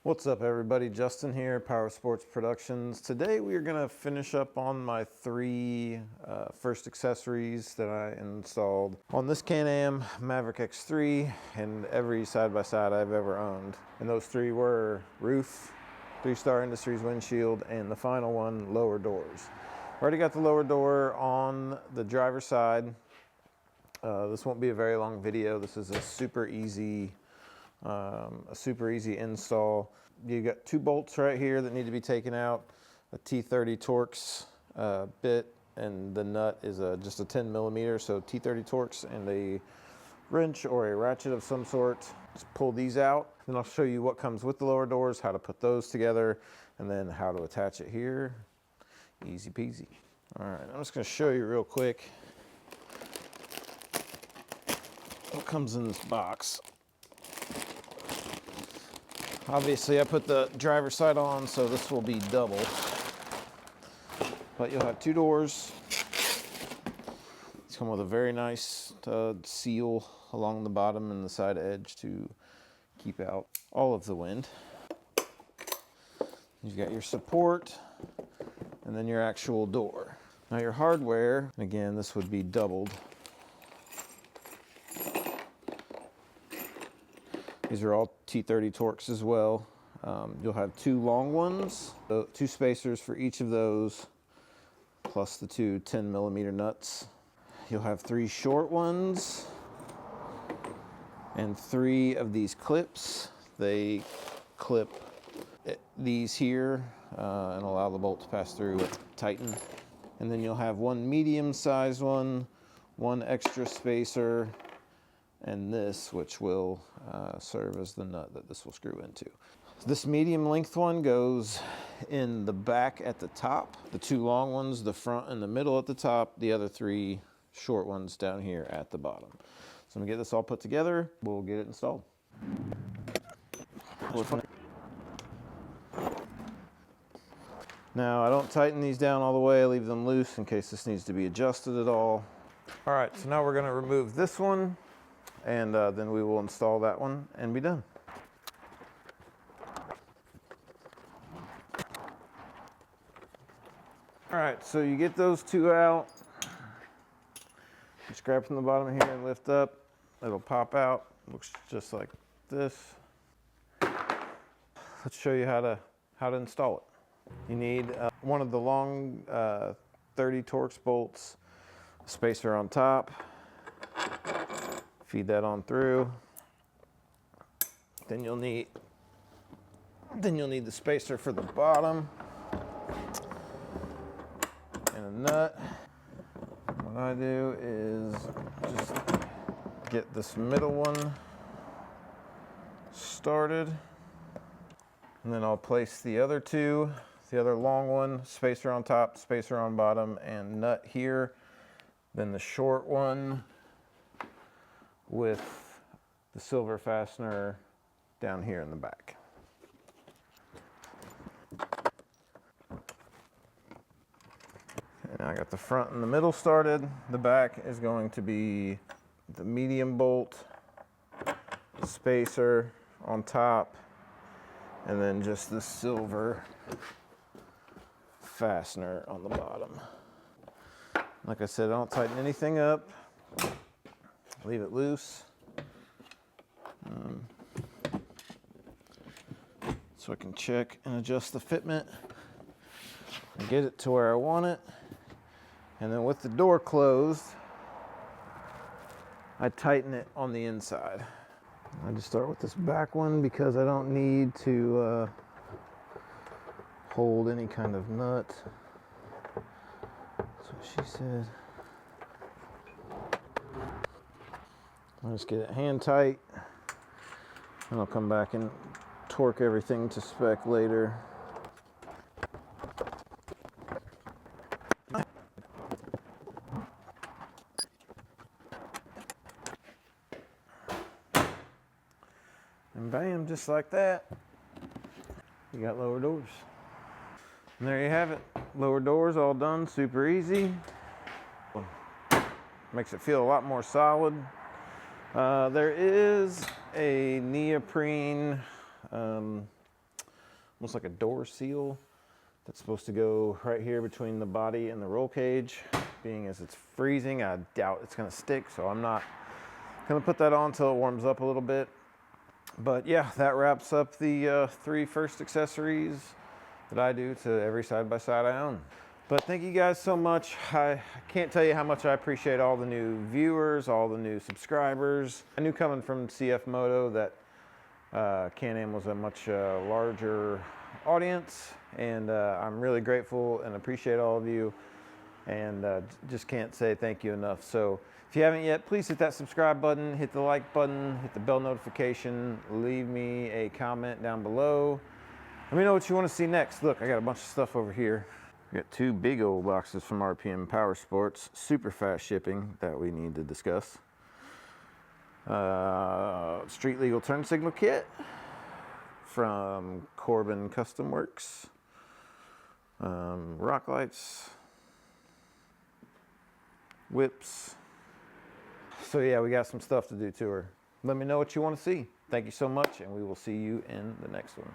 What's up everybody, Justin here, Power Sports Productions. Today we are going to finish up on my three first accessories that I installed on this Can-Am Maverick X3 and every side-by-side I've ever owned. And those three were roof, 3-Star Industries windshield, and the final one, lower doors. Already got the lower door on the driver's side. This won't be a very long video. This is a super easy install. You got two bolts right here that need to be taken out, a T30 Torx bit, and the nut is just a 10 millimeter, so T30 Torx and a wrench or a ratchet of some sort. Just pull these out, then I'll show you what comes with the lower doors, how to put those together, and then how to attach it here. Easy peasy. All right, I'm just gonna show you real quick what comes in this box. Obviously, I put the driver's side on, so this will be double. But you'll have two doors. These come with a very nice seal along the bottom and the side edge to keep out all of the wind. You've got your support, and then your actual door. Now your hardware, again, this would be doubled. These are all T30 Torx as well. You'll have two long ones, so two spacers for each of those, plus the two 10 millimeter nuts. You'll have three short ones and three of these clips. They clip these here and allow the bolt to pass through and tighten. And then you'll have one medium sized one, one extra spacer, and this, which will serve as the nut that this will screw into. This medium length one goes in the back at the top, the two long ones, the front and the middle at the top, the other three short ones down here at the bottom. So I'm gonna get this all put together, we'll get it installed. Now I don't tighten these down all the way, I leave them loose in case this needs to be adjusted at all. All right, so now we're gonna remove this one, and then we will install that one and be done. All right, so you get those two out. Just grab from the bottom here and lift up. It'll pop out. Looks just like this. Let's show you how to install it. You need one of the long 30 Torx bolts, spacer on top. Feed that on through. Then you'll need the spacer for the bottom and a nut. What I do is just get this middle one started, and then I'll place the other two, the other long one, spacer on top, spacer on bottom, and nut here. Then the short one with the silver fastener down here in the back. And I got the front and the middle started. The back is going to be the medium bolt, spacer on top, and then just the silver fastener on the bottom. Like I said, I don't tighten anything up. Leave it loose. So I can check and adjust the fitment and get it to where I want it. And then with the door closed, I tighten it on the inside. I just start with this back one because I don't need to hold any kind of nut. That's what she said. I'll just get it hand tight, and I'll come back and torque everything to spec later. And bam, just like that, you got lower doors. And there you have it, lower doors all done, super easy. Makes it feel a lot more solid. There is a neoprene almost like a door seal that's supposed to go right here between the body and the roll cage. Being as it's freezing, I doubt it's gonna stick, so I'm not gonna put that on until it warms up a little bit. But yeah, that wraps up the 3 first accessories that I do to every side-by-side I own. But thank you guys so much. I can't tell you how much I appreciate all the new viewers, all the new subscribers. I knew coming from CFMoto that Can-Am was a much larger audience, and I'm really grateful and appreciate all of you, and just can't say thank you enough. So if you haven't yet, please hit that subscribe button, hit the like button, hit the bell notification, leave me a comment down below. Let me know what you want to see next. Look, I got a bunch of stuff over here. We got 2 big old boxes from RPM Power Sports, super fast shipping that we need to discuss. Street legal turn signal kit from Corbin Custom Works. Rock lights, whips. So yeah, we got some stuff to do to her. Let me know what you want to see. Thank you so much, and we will see you in the next one.